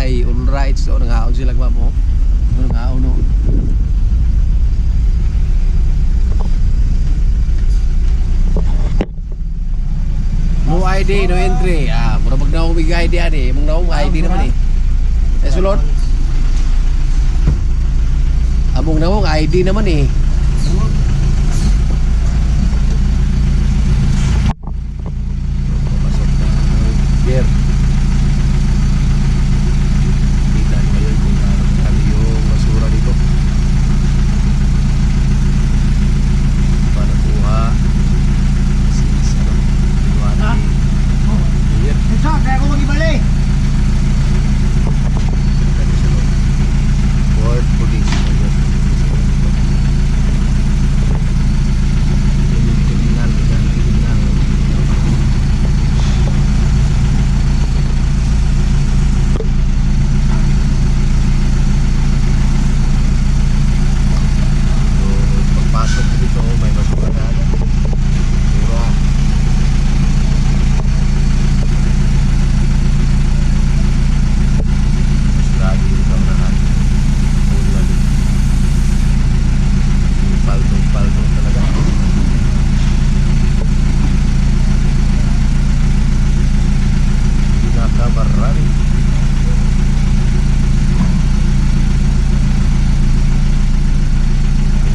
kay all right. So nangaon sila mo. Nangaon no. No ID, no entry. Mura pag na umig ID ani, mong na ID naman eh. Sulod. Among na ID naman eh. Pasok na gear. Kita nyo ngayon kung ano yung basura dito. Panakuha. Kaya ako mag-ibali. Port Police. Pagpasok dito, may basura na agad. Basura. Lagi ito ang nahan. Paldo talaga. Pinakamarami.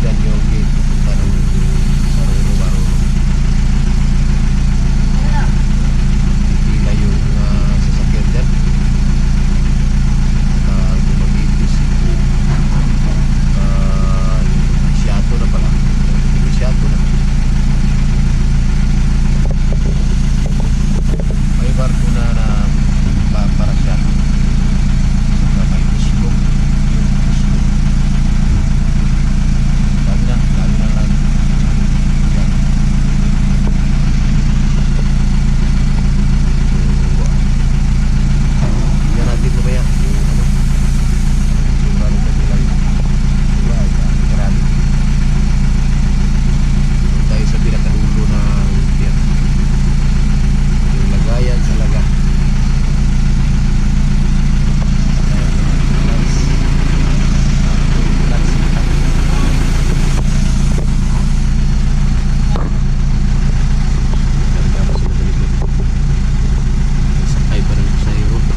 Diyan yung gate pupunta ng Saruro-Baruro. Pipila yung sasakyan dyan. Siyato na pala. Siyato na. May barko na para siyato. Saka may Cusco. Dami na lang. Yan. Tingnan natin mamaya yung ano. Yung maraming kanilang karami. Tayo sa pinakadulo ng pier. Yung lagayan sa laga. Sakay pa rin sa Europe.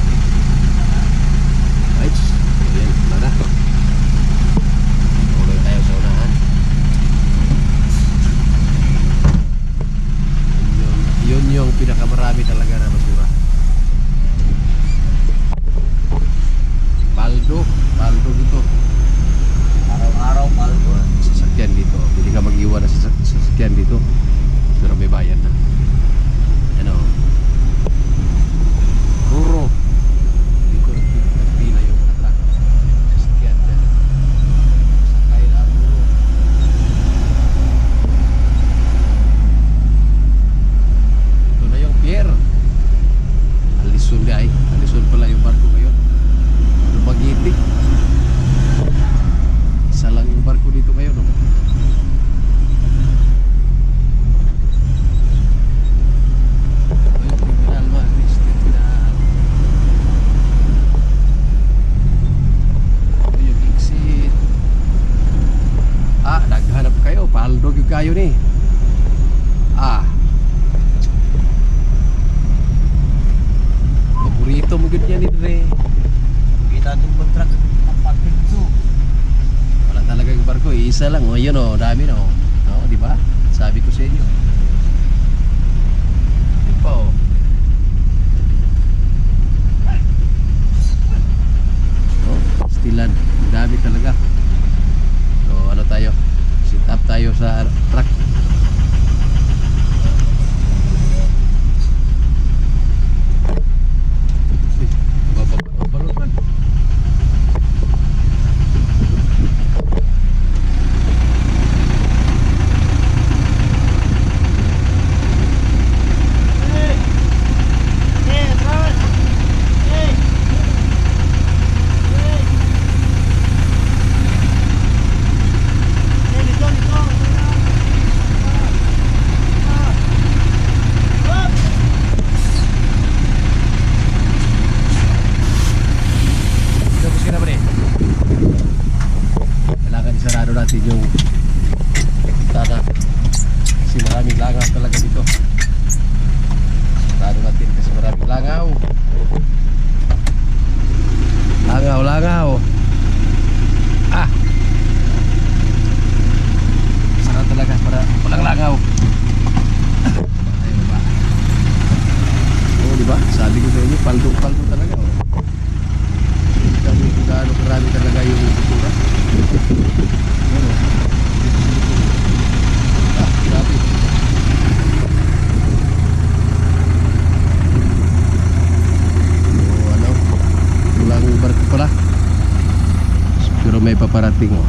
Right? Ayan, mana? Uloy tayo sa unahan. Yun yung pinakamarami talaga na basura. Paldo dito. Araw-araw paldo. Sasakyan dito. Hindi ka mag-iwan na sasakyan dito. Pero may bayan na. Ano? Puro. Dito nagpila yung mga truck. Sasakyan dyan. Sakay na puro. Ito na yung pier. Alison pala yung barko ngayon. Lumagiti. Isa lang yung barko dito ngayon. No? Ito yung terminal mga Chris. Terminal. Ito yung exit. Naghanap kayo. Paldog yung kayo ni. Paborito mo gud yan Dre. Kita itong kontrak ang pagpinto. Wala talaga yung barko, isa lang. O yun o, dami na o. O, di ba? Sabi ko sa inyo. Di pa o. Stilan. Dami talaga. So, ano tayo? Sit up tayo sa truck. Balutan. Hey! may paparating oh.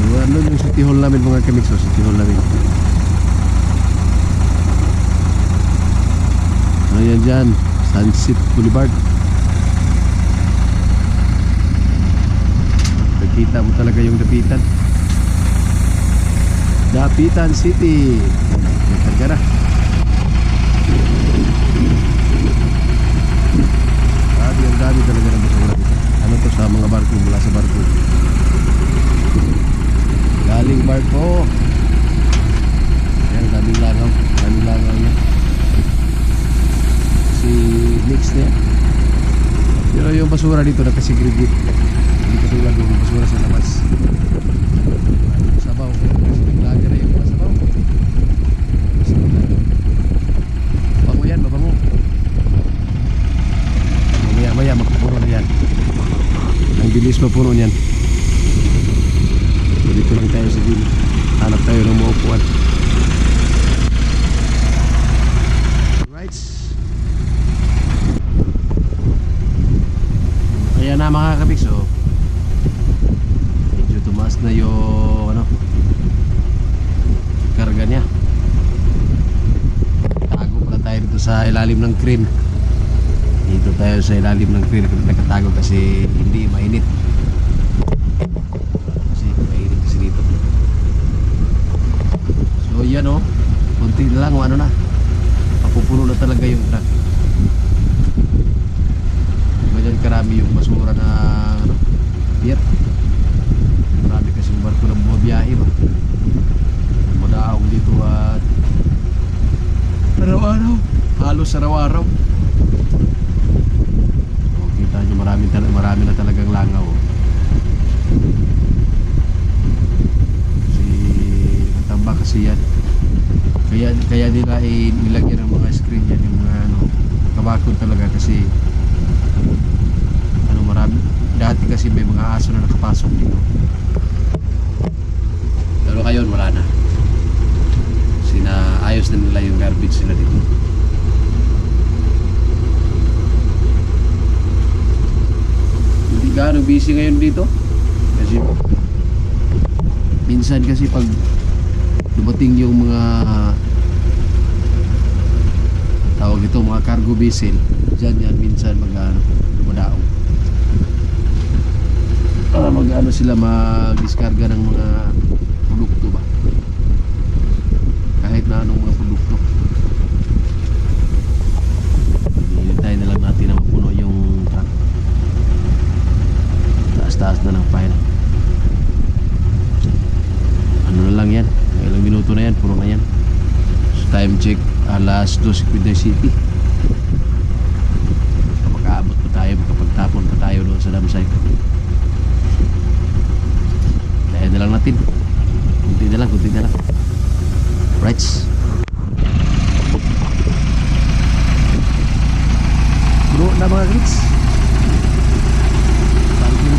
So, ano yung city hall namin mga kamix oh, city hall namin. Ayan dyan, Sunset Boulevard. Nakita mo talaga yung Dapitan. Dapitan City. Nagkarga na. Ang dami talaga ng basura dito. Ano to sa mga barko, mula sa barko. Galing barko. Ayan, daming langaw. Daming langaw niya. Si Nix niya. Pero yung basura dito nakasegregate. Hindi katulad yung basura sa labas. Sabaw. Lager na yung mga sabaw. Mabango yan, mabango. Maya magpupuno na yan. Ang bilis mapuno niyan. So, dito lang tayo sa gilid. Hanap tayo ng maupuan. Alright. Ayan na mga kabiks oh. Medyo tumaas na yung ano, karga niya. Tago pala tayo dito sa ilalim ng crane. Dito tayo sa ilalim ng crane nakatago kasi hindi mainit. Kasi mainit kasi dito. So yan oh, konti na lang ano na, mapupuno na talaga yung truck. Ganyan karami yung basura na ano, pier. Marami kasi yung barko na bumabiyahe ba. Madaong dito at araw-araw, halos araw-araw. Kita nyo marami na talagang langaw oh. Kasi matamba kasi yan. Kaya nila nilagyan ng mga screen yan, yung mga ano, kabakod talaga kasi ano, marami dati kasi may mga aso na nakapasok dito. Pero ngayon wala na. Ayos na nila yung garbage nila dito. Hindi gaano busy ngayon dito kasi minsan kasi pag dumating yung mga tawag ito, mga cargo vessel, dyan yan minsan dumadaong para mag-ano sila, mag-diskarga ng mga produkto ba, kahit na anong mga produkto. Hinintay na lang natin na mapuno yung truck. Taas na ng file. Ano na lang yan, ilang minuto na yan, puno na yan. So, time check alas 2:57. Makaabot pa tayo, makapagtapon pa tayo doon sa dam site. Dahil na lang natin, kunti na lang. Right. Bro na mga kids,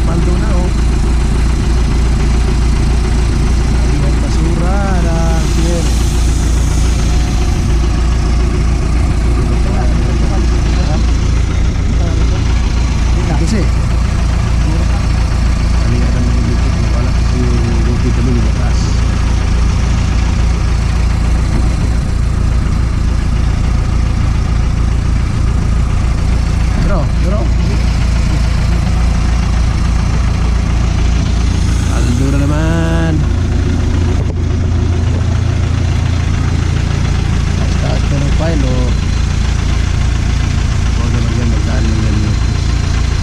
paldo na oh. Ang basura ng pier. Kasi alingatan ng dito wala kasi yung rupi kami ng atas. Bro paldo na naman. Taas ka ng file oh. Huwag naman yan, magdaan lang yan yun.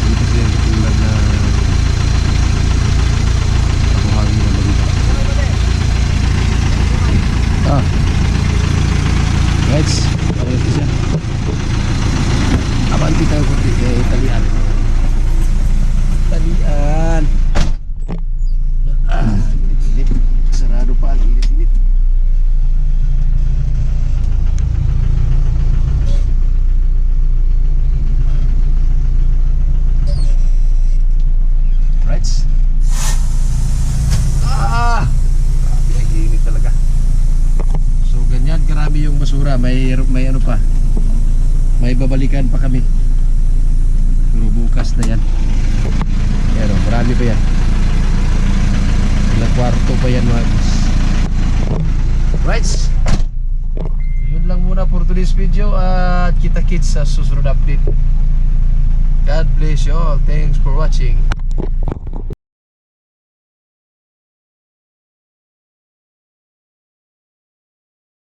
Hindi kasi yan tulad na pakuhangin na magita. Guys, parehas siya. Abanti tayo kunti kay Italian. Init. Sarado pa, init. Right? Grabe, ang init talaga. So ganyan karami yung basura, may ano pa. May babalikan pa kami. angkas na yan. Pero marami pa yan. Ilang kwarto pa yan mga guys. Right, yun lang muna for today's video at kita-kits sa susunod update. God bless you all. Thanks for watching.